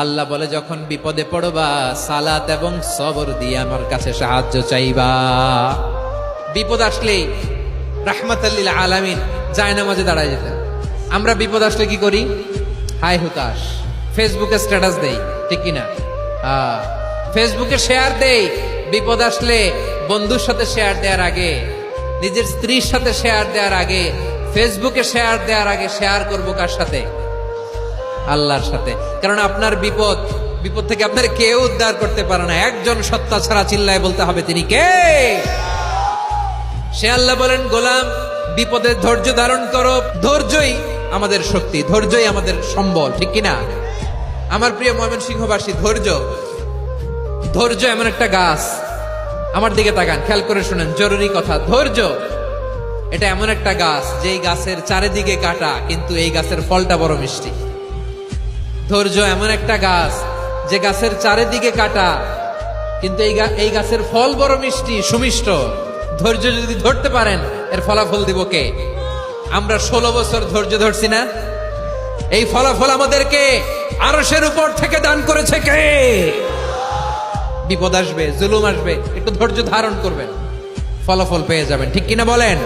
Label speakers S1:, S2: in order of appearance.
S1: আল্লাহ বলে যখন বিপদে পড়বা সালাত এবং সবর দিয়ে আমার কাছে সাহায্য চাইবা। বিপদ আসলেই রাহমাতাল্লিল আলামিন জায়নামাজে দাঁড়ায় যেতেন। আমরা বিপদ আসলে কি করি? হায় হুতাশ, ফেসবুকে স্ট্যাটাস দেই, ঠিক কিনা? ফেসবুকে শেয়ার দেই। বিপদ আসলে বন্ধুর সাথে শেয়ার দেওয়ার আগে, নিজের স্ত্রীর সাথে শেয়ার দেওয়ার আগে, ফেসবুকে শেয়ার দেওয়ার আগে শেয়ার করবো কার সাথে? আল্লাহর সাথে। কারণ আপনার বিপদ থেকে আপনার কেউ উদ্ধার করতে পারে না, একজন সত্তা ছাড়া। চিল্লায় বলতে হবে তিনি কে? সে আল্লাহ বলেন, গোলাম বিপদে ধৈর্য ধারণ করো। ধৈর্যই আমাদের শক্তি, ধৈর্যই আমাদের সম্বল, ঠিক কিনা? আমার প্রিয় ময়মনসিংহবাসী, ধৈর্য এমন একটা গাছ। আমার দিকে তাকান, খেয়াল করে শুনেন, জরুরি কথা। ধৈর্য এটা এমন একটা গাছ যেই গাছের চারিদিকে কাটা, কিন্তু এই গাছের ফলটা বড় মিষ্টি। ধৈর্য এমন একটা গাছ যে গাছের চারিদিকে কাটা, কিন্তু এই গাছের ফল বড় মিষ্টি, সুমিষ্ট। ধৈর্য যদি ধরতে পারেন, এর ফলাফল দিব কে? আমরা 16 বছর ধৈর্য ধরছি না? এই ফলাফল আমাদেরকে আরশের উপর থেকে দান করেছে কে? বিপদ আসবে, জুলুম আসবে, একটু ধৈর্য ধারণ করবেন, ফলাফল পেয়ে যাবেন, ঠিক কিনা বলেন?